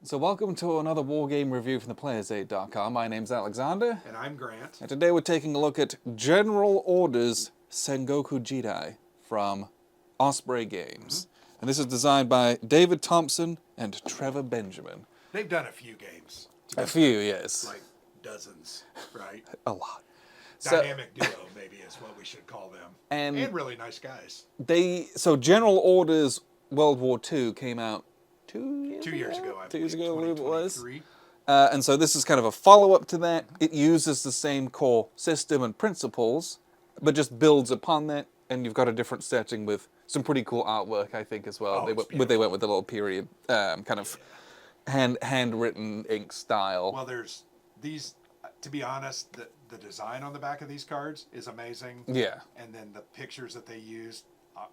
So welcome to another wargame review from theplayersaid.com. My name's Alexander. And I'm Grant. And today we're taking a look at General Order's Sengoku Jidai from Osprey Games. And this is designed by David Thompson and Trevor Benjamin. They've done a few games. A few, yes. Like dozens, right? A lot. Dynamic duo, maybe, is what we should call them. And really nice guys. So General Order's World War II came out 2 years ago, I 2 years believe, ago, I believe it was. 2023. And so this is kind of a follow-up to that. It uses the same core system and principles, but just builds upon that, and you've got a different setting with some pretty cool artwork, I think, as well. Oh, They went with a little period kind of handwritten ink style. Well, there's these, to be honest, the design on the back of these cards is amazing. Yeah. And then the pictures that they used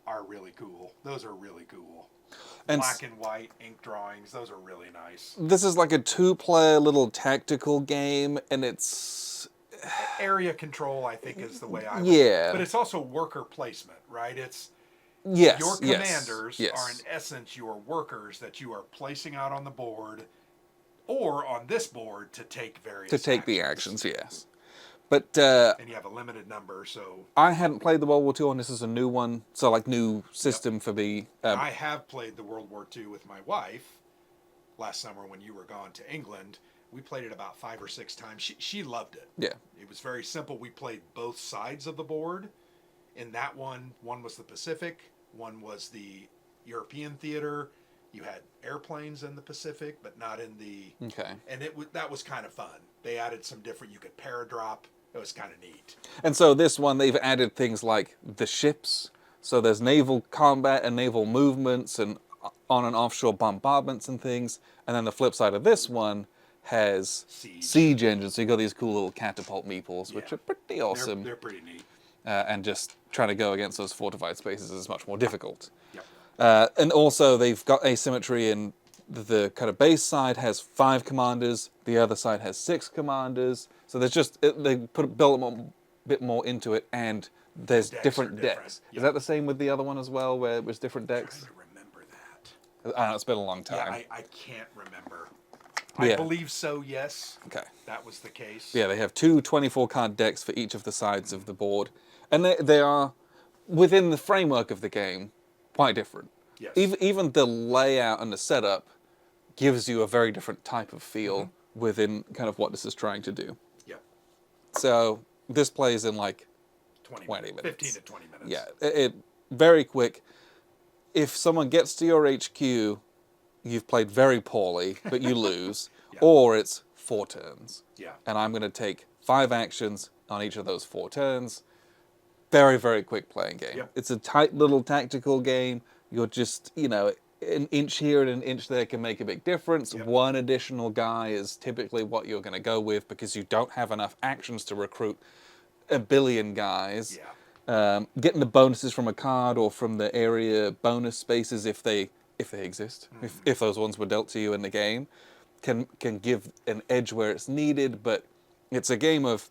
are really cool. Those are really cool. And Black and white ink drawings, those are really nice. This is like a two-player little tactical game, and it's... Area control, I think, is the way I would. Yeah. But it's also worker placement, right? It's Yes, your commanders yes. are in essence your workers that you are placing out on the board or on this board to take various the actions, yes. But and you have a limited number, so I hadn't played the World War II, and this is a new one, so like new system for me. I have played the World War II with my wife last summer when you were gone to England. We played it about 5 or 6 times. She loved it. Yeah. It was very simple. We played both sides of the board. In that one was the Pacific, one was the European theater. You had airplanes in the Pacific, but not in the... Okay. And that was kind of fun. They added some different... You could paradrop. It was kind of neat. And so this one, they've added things like the ships. So there's naval combat and naval movements and on and offshore bombardments and things. And then the flip side of this one has siege engines. So you got these cool little catapult meeples, which are pretty awesome. They're pretty neat. And just trying to go against those fortified spaces is much more difficult. Yep. And also they've got asymmetry in the kind of base side has 5 commanders, the other side has 6 commanders. So there's just, they built a bit more into it, and there's different decks. Yep. Is that the same with the other one as well, where it was different decks? I'm trying to remember that. I know, it's been a long time. Yeah, I can't remember. I believe so, yes. Okay. That was the case. Yeah, they have 2 24-card decks for each of the sides of the board. And they are, within the framework of the game, quite different. Yes. Even the layout and the setup gives you a very different type of feel within kind of what this is trying to do. Yep. So this plays in like 20 minutes. 15 to 20 minutes. Yeah, it very quick. If someone gets to your HQ, you've played very poorly, but you lose. Yeah. Or it's 4 turns. Yeah. And I'm going to take 5 actions on each of those 4 turns. Very, very quick playing game. Yep. It's a tight little tactical game. You're just, an inch here and an inch there can make a big difference. Yep. One additional guy is typically what you're going to go with because you don't have enough actions to recruit a billion guys. Yeah. Getting the bonuses from a card or from the area bonus spaces if they exist, if those ones were dealt to you in the game, can give an edge where it's needed. But it's a game of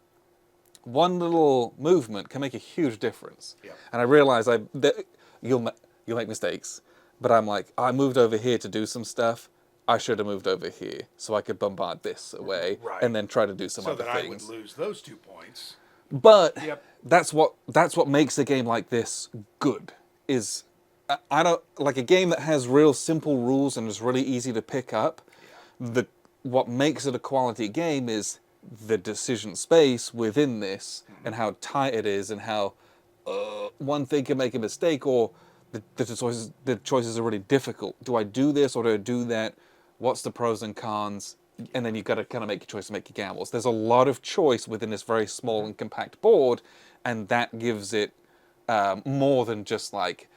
one little movement can make a huge difference. Yep. And I realize you'll make mistakes, but I'm like, I moved over here to do some stuff. I should have moved over here so I could bombard this away and then try to do some other things. So that I would lose those 2 points. But that's what makes a game like this good. Is I don't like a game that has real simple rules and is really easy to pick up. Yeah. What makes it a quality game is the decision space within this and how tight it is and how one thing can make a mistake or the choices are really difficult. Do I do this or do I do that? What's the pros and cons? And then you've got to kind of make your choice and make your gambles. There's a lot of choice within this very small and compact board, and that gives it more than just like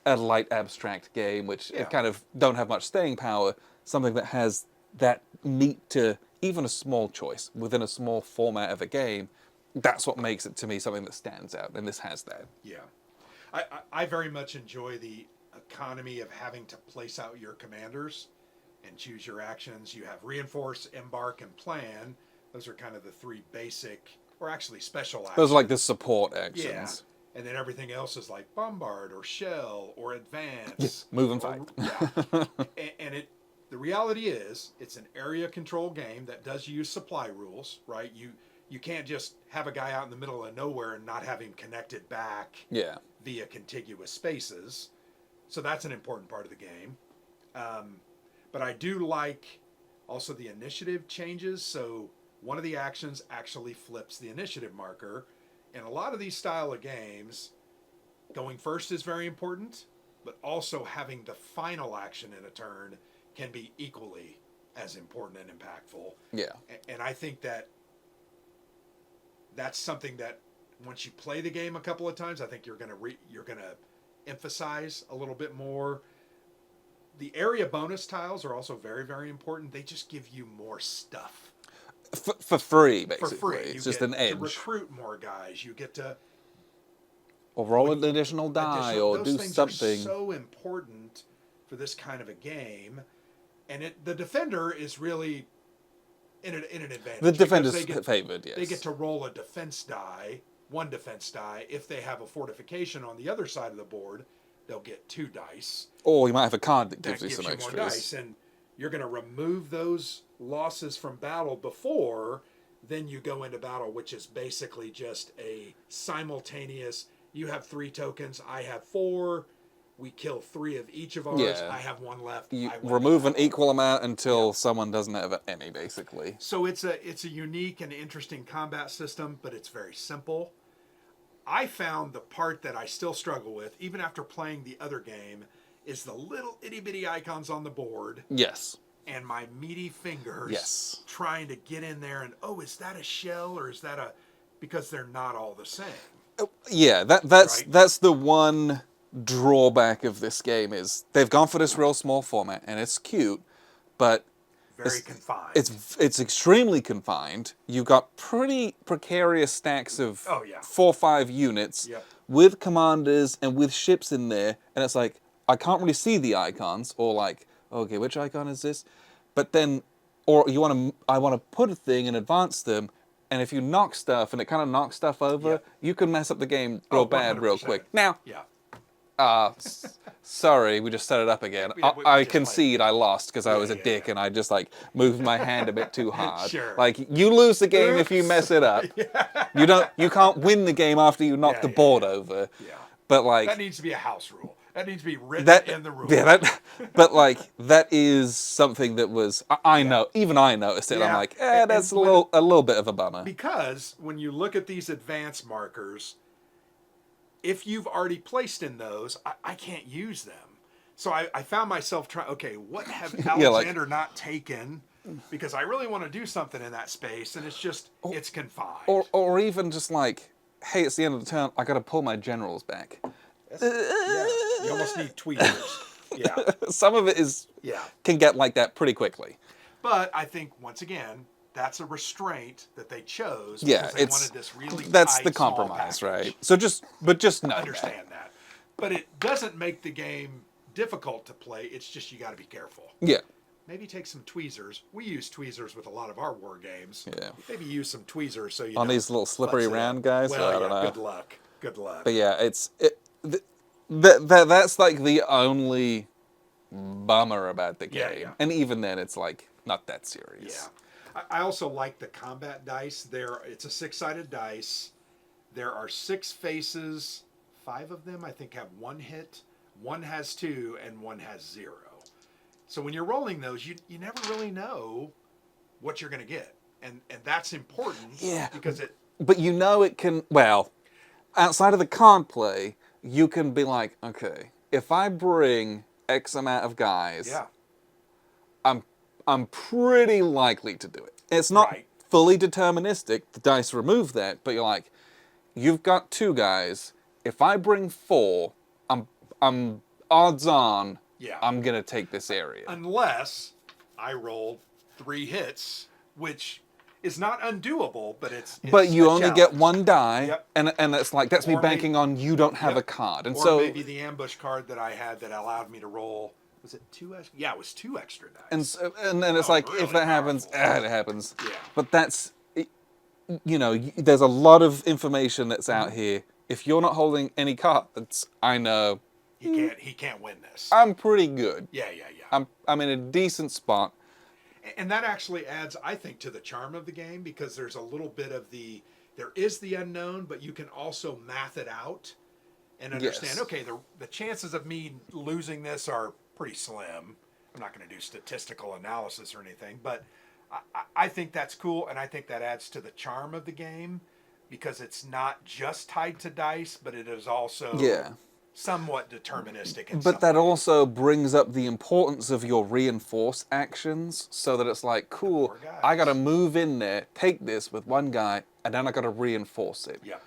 a light abstract game, which it kind of don't have much staying power. Something that has that meat to even a small choice within a small format of a game. That's what makes it to me something that stands out, and this has that. Yeah. I very much enjoy the economy of having to place out your commanders and choose your actions. You have reinforce, embark, and plan. Those are kind of the 3 basic, or actually special actions. Those are like the support actions. Yeah. And then everything else is like bombard or shell or advance. Move and fight. Yeah. And the reality is, it's an area control game that does use supply rules, right? You can't just have a guy out in the middle of nowhere and not have him connected back Yeah. via contiguous spaces. So that's an important part of the game. But I do like also the initiative changes. So one of the actions actually flips the initiative marker. And a lot of these style of games, going first is very important, but also having the final action in a turn can be equally as important and impactful. Yeah. And I think that that's something that once you play the game a couple of times, I think you're gonna emphasize a little bit more. The area bonus tiles are also very, very important. They just give you more stuff For free, basically. for free. It's You just get an to edge. recruit more guys. You get to Or roll an additional die, or those do things something. are so important for this kind of a game, and the defender is really in an advantage. The defender's because favored, yes. They get to roll a defense die, one defense die. If they have a fortification on the other side of the board, they'll get 2 dice. Or you might have a card that gives That you some more extras. dice, and you're going to remove those losses from battle before then you go into battle, which is basically just a simultaneous. You have 3 tokens, I have 4. We kill 3 of each of ours. Yeah. I have 1 left. You I win remove the an battle. equal amount until someone doesn't have any, basically. So it's a unique and interesting combat system, but it's very simple. I found the part that I still struggle with, even after playing the other game, is the little itty bitty icons on the board Yes. and my meaty fingers Yes. trying to get in there and, oh, is that a shell or is that a... Because they're not all the same. Yeah, Right. that's the one drawback of this game is they've gone for this real small format, and it's cute, but Very confined. it's extremely confined. You've got pretty precarious stacks of Oh, yeah. 4 or 5 units Yep. with commanders and with ships in there, and it's like I can't really see the icons, or like, okay, which icon is this? But then, or I want to put a thing and advance them, and if you knock stuff and it kind of knocks stuff over, Yep. you can mess up the game real bad real 100%. quick. Now, Yeah. sorry, we just set it up again. Yeah, we I just concede I lost because I was a yeah, dick yeah. and I just like moved my hand a bit too hard. Sure. Like you lose the game if you Oops. mess it up. You can't win the game after you knock Yeah, the yeah, board yeah. over. Yeah. But like That needs to be a house rule. That needs to be written that in the rules. yeah, but like that is something that was I know, even I noticed it. Yeah. I'm like, And that's a when- little bit of a bummer. Because when you look at these advance markers, if you've already placed in those, I can't use them. So I found myself trying, okay, what have Yeah, like- Alexander not taken? Because I really want to do something in that space, and it's just, it's confined. Or even just like, hey, it's the end of the turn, I gotta pull my generals back. Yeah, you almost need tweezers. Yeah, Some of it yeah. can get like that pretty quickly. But I think, once again, that's a restraint that they chose Yeah, because they wanted this really that's tight, the small compromise, package. right? So just know that. Understand that. But it doesn't make the game difficult to play. It's just you got to be careful. Yeah. Maybe take some tweezers. We use tweezers with a lot of our war games. Yeah. Maybe use some tweezers so you On don't these little slippery futz it up. round guys? Well, I don't know. Good luck. Good luck. But yeah, that's like the only bummer about the game. Yeah, yeah. And even then, it's like not that serious. Yeah. I also like the combat dice. It's a 6-sided dice. There are 6 faces. 5 of them, I think, have 1 hit. 1 has 2, and 1 has 0. So when you're rolling those, you never really know what you're going to get. And that's important. Yeah. Because it... But you know it can, well, outside of the card play, you can be like, okay, if I bring X amount of guys, Yeah. I'm pretty likely to do it. It's not Right. fully deterministic. The dice remove that, but you're like, you've got 2 guys. If I bring 4, I'm odds on. Yeah. I'm gonna take this area. Unless I rolled 3 hits, which is not undoable, but it's But you a only get challenge. 1 die, Yep. and it's like that's me Or maybe- banking on you don't have Yep. a card, and Or so maybe the ambush card that I had that allowed me to roll. Was it 2 extra? Yeah, it was 2 extra dice. and then it's Oh, like really if that happens, powerful. it happens. Yeah. But that's, there's a lot of information that's out here. If you're not holding any cards, I know He can't win this. I'm pretty good. Yeah, yeah, yeah. I'm in a decent spot. And that actually adds, I think, to the charm of the game, because there's a little bit of there is the unknown, but you can also math it out and understand, Yes. okay, the chances of me losing this are pretty slim. I'm not going to do statistical analysis or anything, but I think that's cool, and I think that adds to the charm of the game, because it's not just tied to dice, but it is also Yeah. somewhat deterministic. But that also brings up the importance of your reinforce actions, so that it's like, cool, More guys. I gotta move in there, take this with one guy, and then I gotta reinforce it. Yep.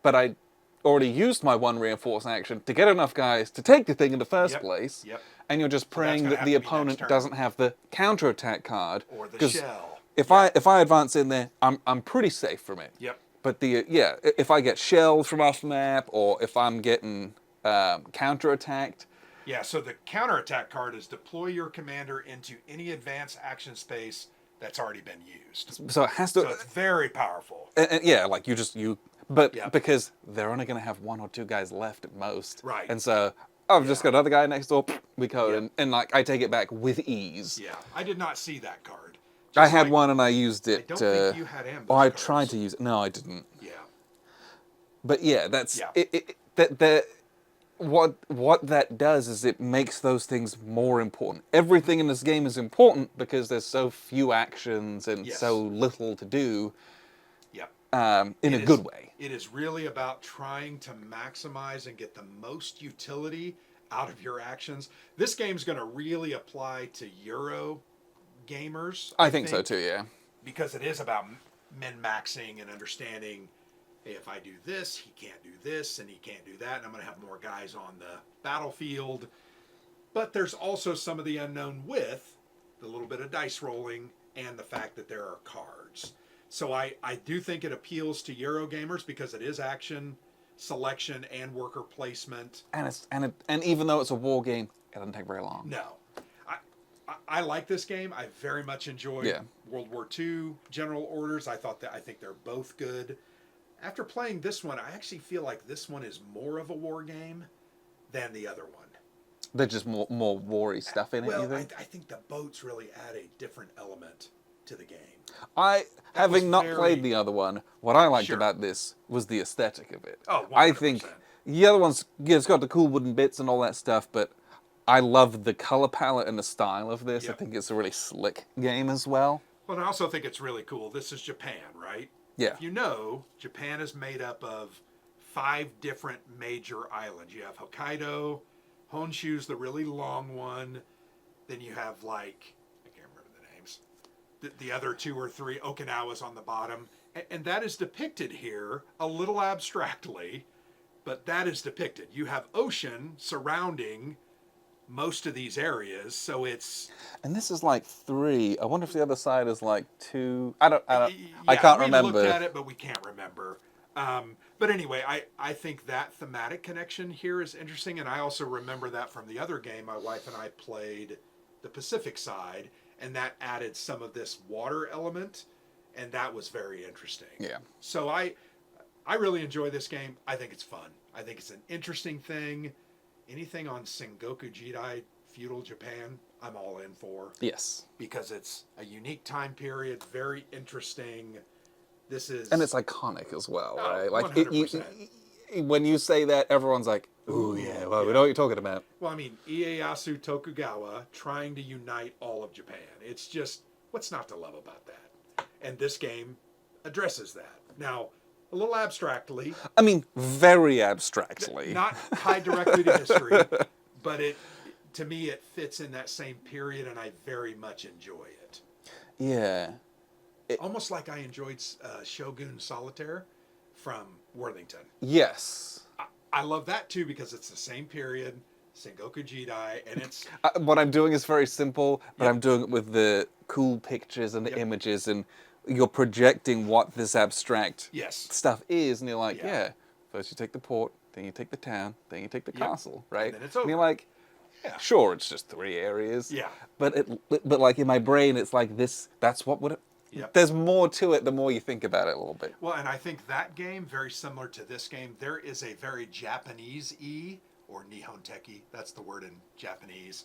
But I already used my one reinforce action to get enough guys to take the thing in the first Yep. place. Yep. And you're just praying gonna that have the to be next opponent turn. doesn't have the counterattack card. Or the 'cause shell. If I advance in there, I'm pretty safe from it. Yep. But if I get shelled from off map, or if I'm getting counterattacked, Yeah, so the counterattack card is deploy your commander into any advanced action space that's already been used. so it has to. So it's very powerful. And yeah, like but Yep. because they're only going to have one or two guys left at most. Right. And so I've just got another guy next door. We code, Yep. and like I take it back with ease. Yeah, I did not see that card. I Just had like- one and I used it. I don't think you had ambush Oh, I cards. tried to use it. No, I didn't. Yeah. But yeah, that's Yeah. that. What that does is it makes those things more important. Everything in this game is important because there's so few actions and Yes. so little to do. Yep. In It a is- good way. It is really about trying to maximize and get the most utility out of your actions. This game's going to really apply to Euro gamers. I think so too. Yeah. Because it is about min-maxing and understanding, hey, if I do this, he can't do this, and he can't do that, and I'm going to have more guys on the battlefield. But there's also some of the unknown with the little bit of dice rolling and the fact that there are cards. So I do think it appeals to Euro gamers because it is action, selection, and worker placement. And even though it's a war game, it doesn't take very long. No. I like this game. I very much enjoyed Yeah. World War II General Orders. I think they're both good. After playing this one, I actually feel like this one is more of a war game than the other one. There's just more war-y stuff in it, you Well, think? I think the boats really add a different element to the game. Having was not very- played the other one, what I liked Sure. about this was the aesthetic of it. Oh, I think 100%. the other one's, yeah, it's got the cool wooden bits and all that stuff, but I love the color palette and the style of this. I Yep. think it's a really slick game as well. Well, and I also think it's really cool. This is Japan, right? Yeah. If you know, Japan is made up of 5 different major islands. You have Hokkaido, Honshu's the really long one. Then you have I can't remember the names. The other 2 or 3, Okinawa's on the bottom. And that is depicted here a little abstractly, but that is depicted. You have ocean surrounding most of these areas, so it's... And this is like 3. I wonder if the other side is like 2. I Yeah, can't we remember. looked at it, but we can't remember. But anyway, I think that thematic connection here is interesting, and I also remember that from the other game my wife and I played, the Pacific side, and that added some of this water element, and that was very interesting. Yeah. So I really enjoy this game. I think it's fun. I think it's an interesting thing. Anything on Sengoku Jidai feudal Japan, I'm all in for. Yes. Because it's a unique time period, very interesting. This is... And it's iconic as well, Oh, right? Like 100%. when you say that, everyone's like, "Ooh, yeah, well, we know what you're talking about." Well, I mean, Ieyasu Tokugawa trying to unite all of Japan. It's just, what's not to love about that? And this game addresses that. Now, a little abstractly, I mean, very abstractly. not tied directly to history, but to me, it fits in that same period, and I very much enjoy it. Yeah. Almost like I enjoyed Shogun Solitaire from Worthington. Yes. I love that too because it's the same period, Sengoku Jidai, and it's... What I'm doing is very simple, but Yep. I'm doing it with the cool pictures and the Yep. images, and you're projecting what this abstract Yes. stuff is, and you're like, Yeah. yeah, first you take the port, then you take the town, then you take the Yep. castle, right? then it's And you're over. like, Yeah. sure, it's just 3 areas. Yeah. But like in my brain, it's like this. That's what would. Yep. There's more to it the more you think about it a little bit. Well, and I think that game, very similar to this game, there is a very Japanese-y or Nihon Teki, that's the word in Japanese,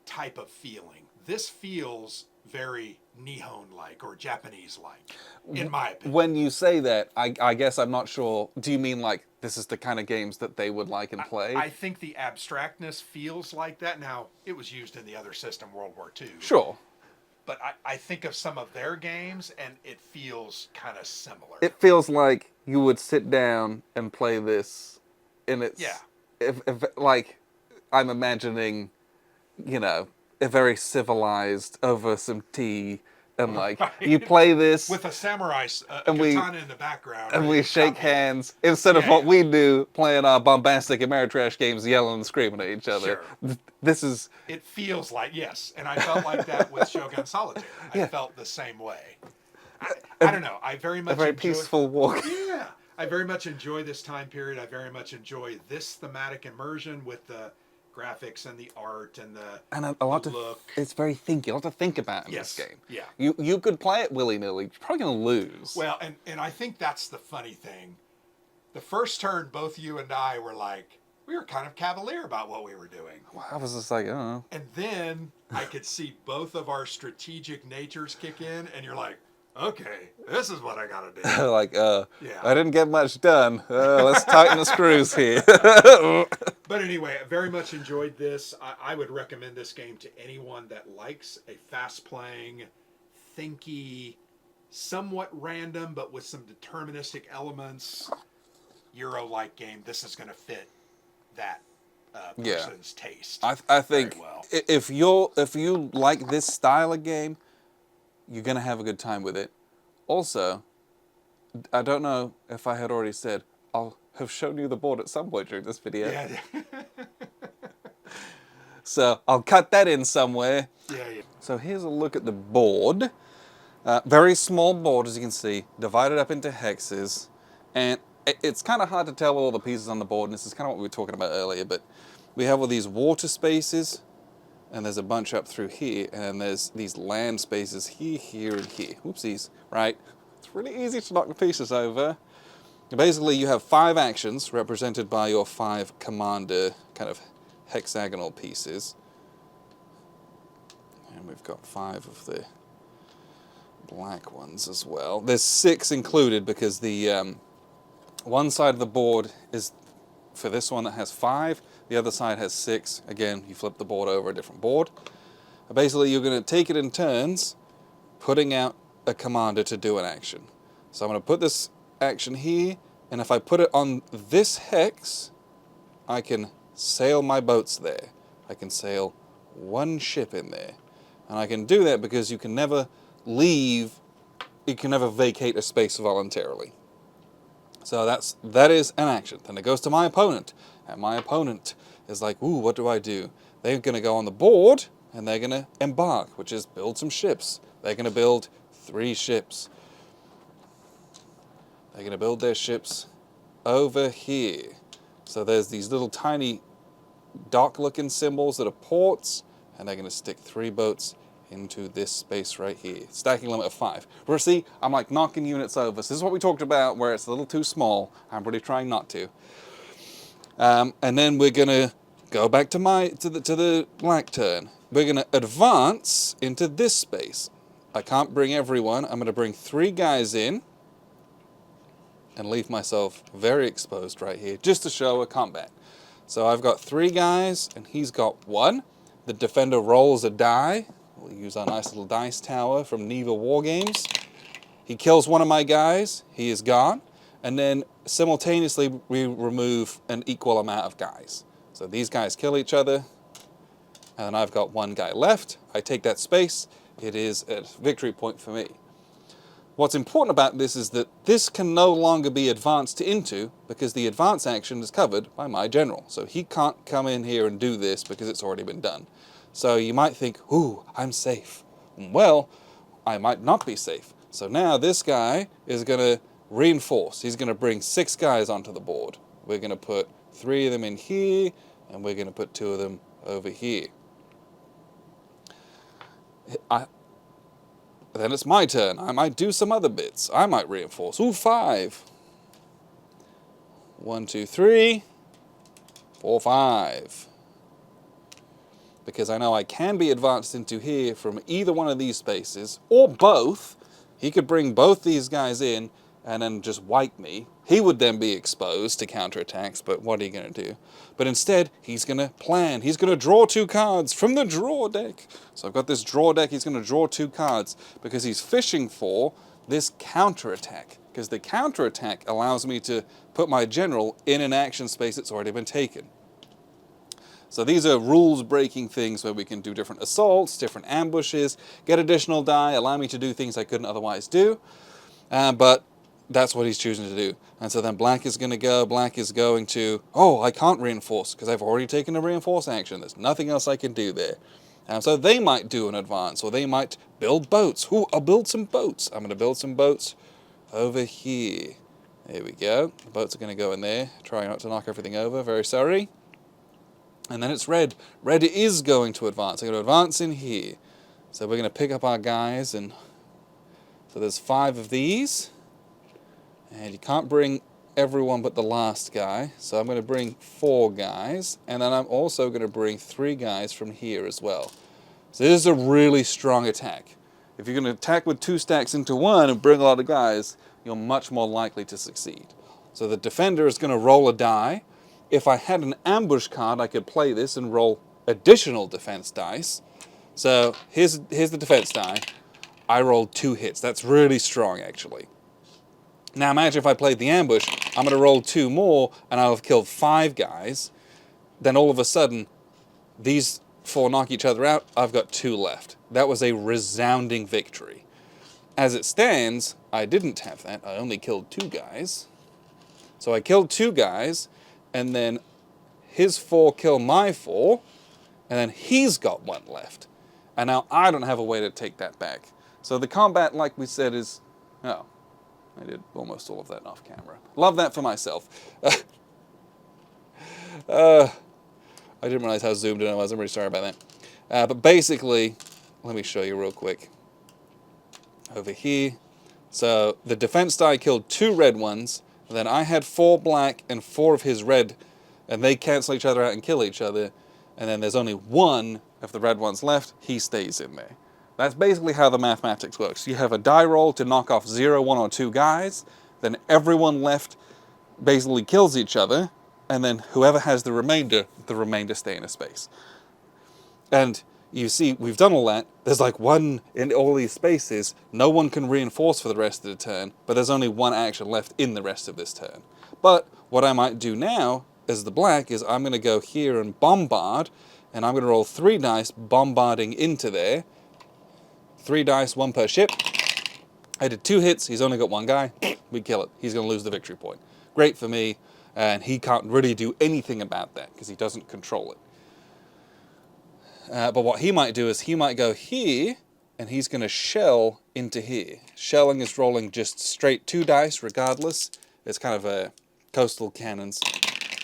type of feeling. This feels very Nihon-like or Japanese-like, in my opinion. When you say that, I guess I'm not sure. Do you mean like this is the kind of games that they would like and play? I think the abstractness feels like that. Now, it was used in the other system, World War II. Sure. But I think of some of their games, and it feels kind of similar. It feels like you would sit down and play this, and it's Yeah. If like I'm imagining, you know, a very civilized over some tea, and like Right. you play this With a samurai And we- katana in the background. and ready we to shake chop you. hands instead of Yeah, what yeah. we do playing our bombastic Ameritrash games, yelling and screaming at each other. Sure. This is It feels like, yes. And I felt like that with Shogun Solitaire. Yeah. I felt the same way. I don't know. I very much a very enjoy... peaceful walk. Yeah. I very much enjoy this time period. I very much enjoy this thematic immersion with the graphics and the art and the And a lot the of look. it's very thinky, a lot to think about in Yes. this game. Yeah. You could play it willy nilly. You're probably gonna lose. Well, and I think that's the funny thing. The first turn, both you and I were like, we were kind of cavalier about what we were doing. I was just like, oh. And then I could see both of our strategic natures kick in, and you're like, okay, this is what I gotta do. Like, Yeah. I didn't get much done. Let's tighten the screws here. But anyway, I very much enjoyed this. I would recommend this game to anyone that likes a fast-playing, thinky, somewhat random, but with some deterministic elements, Euro-like game. This is going to fit that Yeah. person's taste. I think very well. if you like this style of game, you're gonna have a good time with it. Also, I don't know if I had already said, I'll have shown you the board at some point during this video. Yeah, So I'll cut that in somewhere. yeah. So here's a look at the board. Very small board, as you can see, divided up into hexes. And it's kind of hard to tell with all the pieces on the board, and this is kind of what we were talking about earlier, but we have all these water spaces, and there's a bunch up through here, and there's these land spaces here, here, and here. Oopsies, right? It's really easy to knock the pieces over. Basically, you have 5 actions represented by your 5 commander kind of hexagonal pieces. And we've got 5 of the black ones as well. There's 6 included because the one side of the board is, for this one, that has 5. The other side has 6. Again, you flip the board over a different board. Basically, you're going to take it in turns, putting out a commander to do an action. So I'm going to put this action here, and if I put it on this hex, I can sail my boats there. I can sail 1 ship in there. And I can do that because you can never leave, you can never vacate a space voluntarily. So that is an action. Then it goes to my opponent, and my opponent is like, ooh, what do I do? They're going to go on the board, and they're going to embark, which is build some ships. They're going to build 3 ships. They're going to build their ships over here. So there's these little tiny dock-looking symbols that are ports, and they're going to stick 3 boats into this space right here. Stacking limit of 5. But see, I'm like knocking units over. So this is what we talked about, where it's a little too small. I'm really trying not to. And then we're going to go back to the black turn. We're going to advance into this space. I can't bring everyone. I'm going to bring 3 guys in and leave myself very exposed right here, just to show a combat. So I've got 3 guys, and he's got 1. The defender rolls a die. We'll use our nice little dice tower from Neva War Games. He kills one of my guys. He is gone. And then simultaneously, we remove an equal amount of guys. So these guys kill each other, and then I've got 1 guy left. I take that space. It is a victory point for me. What's important about this is that this can no longer be advanced into because the advance action is covered by my general. So he can't come in here and do this because it's already been done. So you might think, ooh, I'm safe. Well, I might not be safe. So now this guy is going to reinforce. He's going to bring 6 guys onto the board. We're going to put 3 of them in here, and we're going to put 2 of them over here. Then it's my turn. I might do some other bits. I might reinforce. Ooh, 5. 1, 2, 3. 4, 5. Because I know I can be advanced into here from either one of these spaces, or both. He could bring both these guys in and then just wipe me. He would then be exposed to counterattacks, but what are you going to do? But instead, he's going to plan. He's going to draw 2 cards from the draw deck. So I've got this draw deck. He's going to draw 2 cards because he's fishing for this counterattack. Because the counterattack allows me to put my general in an action space that's already been taken. So these are rules-breaking things where we can do different assaults, different ambushes, get additional die, allow me to do things I couldn't otherwise do. But that's what he's choosing to do. And so then black is going to go, black is going to, oh, I can't reinforce because I've already taken a reinforce action. There's nothing else I can do there. So they might do an advance, or they might build boats. Ooh, I'll build some boats. I'm going to build some boats over here. There we go. The boats are going to go in there. Try not to knock everything over. Very sorry. And then it's red. Red is going to advance. I'm going to advance in here. So we're going to pick up our guys. And so there's 5 of these. And you can't bring everyone but the last guy. So I'm going to bring 4 guys. And then I'm also going to bring 3 guys from here as well. So this is a really strong attack. If you're going to attack with 2 stacks into 1 and bring a lot of guys, you're much more likely to succeed. So the defender is going to roll a die. If I had an ambush card, I could play this and roll additional defense dice. So here's the defense die. I rolled 2 hits. That's really strong, actually. Now imagine if I played the ambush, I'm going to roll 2 more, and I'll have killed 5 guys. Then all of a sudden, these 4 knock each other out. I've got 2 left. That was a resounding victory. As it stands, I didn't have that. I only killed 2 guys. So I killed 2 guys, and then his 4 kill my 4, and then he's got 1 left. And now I don't have a way to take that back. So the combat, like we said, is... Oh, I did almost all of that off camera. Love that for myself. I didn't realize how zoomed in I was. I'm really sorry about that. But basically, let me show you real quick. Over here. So the defense die killed 2 red ones. And then I had 4 black and 4 of his red. And they cancel each other out and kill each other. And then there's only 1 of the red ones left. He stays in there. That's basically how the mathematics works. You have a die roll to knock off 0, 1, or 2 guys. Then everyone left basically kills each other. And then whoever has the remainder stay in a space. And you see, we've done all that. There's like 1 in all these spaces. No one can reinforce for the rest of the turn, but there's only 1 action left in the rest of this turn. But what I might do now, as the black, is I'm going to go here and bombard, and I'm going to roll 3 dice bombarding into there. 3 dice, 1 per ship. I did 2 hits. He's only got 1 guy. We kill it. He's going to lose the victory point. Great for me, and he can't really do anything about that because he doesn't control it. But what he might do is he might go here, and he's going to shell into here. Shelling is rolling just straight 2 dice, regardless. It's kind of a coastal cannons.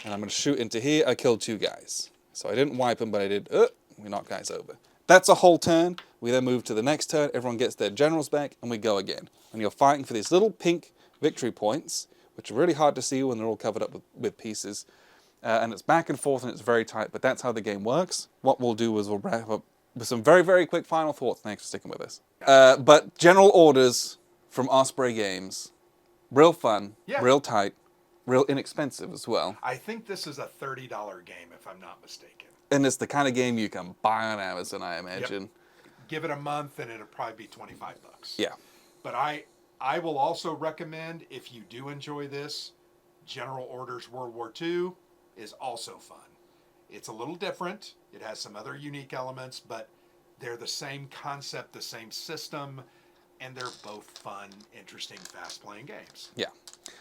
And I'm going to shoot into here. I killed 2 guys. So I didn't wipe them, but I did, we knocked guys over. That's a whole turn. We then move to the next turn. Everyone gets their generals back, and we go again. And you're fighting for these little pink victory points, which are really hard to see when they're all covered up with pieces. And it's back and forth, and it's very tight, but that's how the game works. What we'll do is we'll wrap up with some very, very quick final thoughts. Thanks for sticking with us. But general orders from Osprey Games. Real fun, real tight, real inexpensive as well. I think this is a $30 game, if I'm not mistaken. And it's the kind of game you can buy on Amazon, I imagine. Yep. Give it a month, and it'll probably be $25. Yeah. But I will also recommend, if you do enjoy this, General Orders World War II is also fun. It's a little different. It has some other unique elements, but they're the same concept, the same system, and they're both fun, interesting, fast-playing games. Yeah.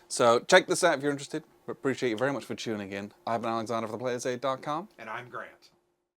So check this out if you're interested. We appreciate you very much for tuning in. I've been Alexander from theplayersaid.com. And I'm Grant.